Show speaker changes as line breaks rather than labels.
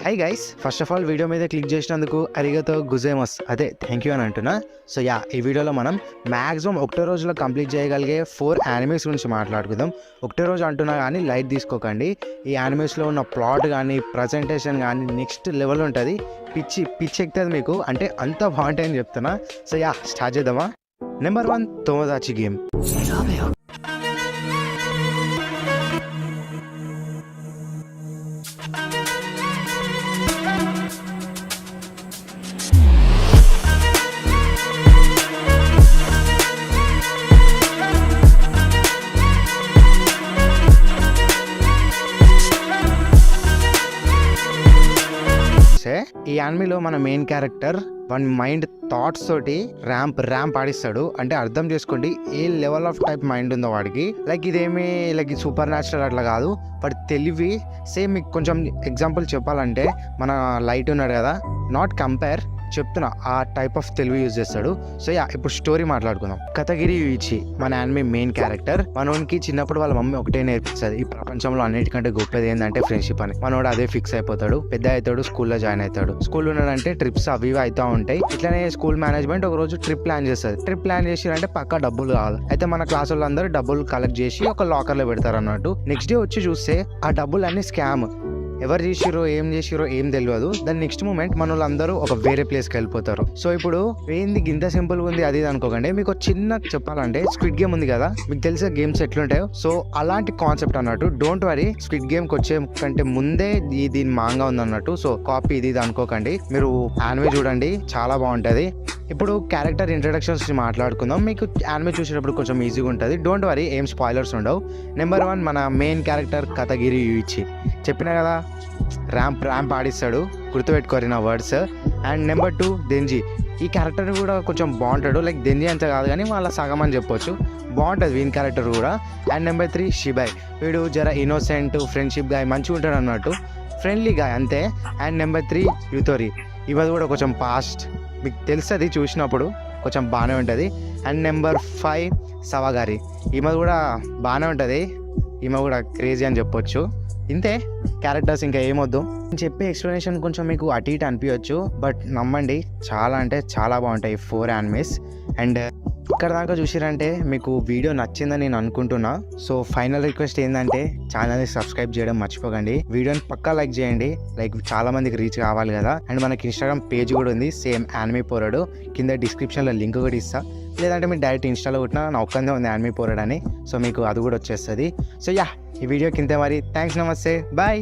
Hi guys, first of all video మీద click చేసినందుకు అరిగతో గుజేమస్ అదే థ్యాంక్ యూ అని అంటున్నా. సో ఈ వీడియోలో మనం మ్యాక్సిమం ఒకటే రోజులో కంప్లీట్ చేయగలిగే 4 యానిమేస్ గురించి మాట్లాడుకుందాం. ఒకటే రోజు అంటున్నా కానీ లైట్ తీసుకోకండి. ఈ యానిమేస్లో ఉన్న ప్లాట్ కానీ ప్రజెంటేషన్ కానీ నెక్స్ట్ లెవెల్ ఉంటుంది. పిచ్చి ఎక్కుతుంది మీకు, అంటే అంత బాగుంటాయని చెప్తున్నా. సో స్టార్ట్ చేద్దామా. Number 1 Tomodachi game. ఈ యానిమేలో మన main character one mind thoughts తోటి ర్యాంప్ ఆడిస్తాడు. అంటే అర్థం చేసుకోండి ఏ లెవెల్ ఆఫ్ టైప్ మైండ్ ఉందో వాడికి. లైక్ ఇదేమి లైక్ సూపర్ న్యాచురల్ అట్లా కాదు, బట్ తెలివి సేమ్. మీకు కొంచెం ఎగ్జాంపుల్ చెప్పాలంటే మన లైట్ ఉన్నాడు కదా, నాట్ కంపేర్ చెప్తున్నా, ఆ టైప్ ఆఫ్ తెలివి యూజ్ చేస్తాడు. సో ఇప్పుడు స్టోరీ మాట్లాడుకుందాం. కథగిరి యూయిచి మన యానిమే మెయిన్ క్యారెక్టర్. మనోనికి చిన్నప్పుడు వాళ్ళ మమ్మీ ఒకటే నేర్పిస్తుంది, ఈ ప్రపంచంలో అన్నిటికంటే గొప్పది ఏంటంటే ఫ్రెండ్షిప్ అని. మనోడు అదే ఫిక్స్ అయిపోతాడు, పెద్ద అవుతాడు, స్కూల్లో జాయిన్ అవుతాడు. స్కూల్ ఉన్నాడంటే ట్రిప్స్ అవి ఇవి అవుతా ఉంటాయి. ఇట్లానే స్కూల్ మేనేజ్మెంట్ ఒక రోజు ట్రిప్ ప్లాన్ చేస్తుంది. ట్రిప్ ప్లాన్ చేసిరంటే పక్కా డబ్బులు కావాలి. అయితే మన క్లాస్ వాళ్ళందరూ డబ్బులు కలెక్ట్ చేసి ఒక లాకర్ లో పెడతారు అన్నట్టు. నెక్స్ట్ డే వచ్చి చూస్తే ఆ డబ్బులు అన్ని స్కామ్. ఎవరు చేసిరో ఏం తెలియదు. దాని నెక్స్ట్ మూమెంట్ మన వాళ్ళందరూ ఒక వేరే ప్లేస్కి వెళ్ళిపోతారు. సో ఇప్పుడు ఏంది ఇంత సింపుల్గా ఉంది అది అనుకోకండి. మీకు చిన్న చెప్పాలంటే స్క్విడ్ గేమ్ ఉంది కదా, మీకు తెలిసే గేమ్స్ ఎట్లుంటాయో, సో అలాంటి కాన్సెప్ట్ అన్నట్టు. డోంట్ వరీ, స్క్విడ్ గేమ్కి వచ్చే కంటే ముందే దీని మాంగా ఉంది అన్నట్టు. సో కాపీ ఇది అనుకోకండి, మీరు యానిమే చూడండి, చాలా బాగుంటుంది. ఇప్పుడు క్యారెక్టర్ ఇంట్రడక్షన్స్ మాట్లాడుకుందాం. మీకు యానిమే చూసేటప్పుడు కొంచెం ఈజీగా ఉంటుంది. డోంట్ వరీ, ఏం స్పాయిలర్స్ ఉండవు. నెంబర్ 1 మన మెయిన్ క్యారెక్టర్ కథగిరి యూయిచి. చెప్పినా కదా, ర్యాంప్ ఆడిస్తాడు, గుర్తుపెట్టుకోరు నా వర్డ్స్. And number 2 దెంజీ. ఈ క్యారెక్టర్ కూడా కొంచెం బాగుంటాడు. లైక్ దెంజీ అంత కాదు కానీ వాళ్ళ సగం అని చెప్పొచ్చు, బాగుంటుంది వీన్ క్యారెక్టర్ కూడా. And number 3 షిబాయ్. వీడు జర ఇన్నోసెంట్ ఫ్రెండ్షిప్ గాయ్, మంచిగా ఉంటాడు అన్నట్టు, ఫ్రెండ్లీ గాయ్ అంతే. And number 3 యుతోరి. ఇవది కూడా కొంచెం పాస్ట్, మీకు తెలుస్తుంది చూసినప్పుడు, కొంచెం బాగానే ఉంటుంది. And number 5 సవాగారి. ఈమె కూడా బాగానే ఉంటుంది, ఈమె కూడా క్రేజీ అని చెప్పొచ్చు. ఇంతే క్యారెక్టర్స్, ఇంకా ఏమొద్దు. నేను చెప్పే ఎక్స్ప్లెనేషన్ కొంచెం మీకు అటు ఇటు అనిపించవచ్చు, బట్ నమ్మండి చాలా అంటే చాలా బాగుంటాయి 4 యానిమేస్. అండ్ ఇక్కడ దాకా చూసిరంటే మీకు వీడియో నచ్చిందని నేను అనుకుంటున్నా. సో ఫైనల్ రిక్వెస్ట్ ఏంటంటే ఛానల్ని సబ్స్క్రైబ్ చేయడం మర్చిపోకండి. వీడియోని పక్కా లైక్ చేయండి, లైక్ చాలా మందికి రీచ్ కావాలి కదా. అండ్ మనకి ఇన్స్టాగ్రామ్ పేజ్ కూడా ఉంది, సేమ్ యానిమే పోరాడు. కింద డిస్క్రిప్షన్లో లింక్ కూడా ఇస్తా, లేదంటే మీరు డైరెక్ట్ ఇన్స్టాలో కొట్టినా నా ఒక్కందే ఉంది యానిమే పోరాడు అని. సో మీకు అది కూడా వచ్చేస్తుంది. సో ఈ వీడియోకి ఇంతే మరి. థ్యాంక్స్, నమస్తే, బాయ్.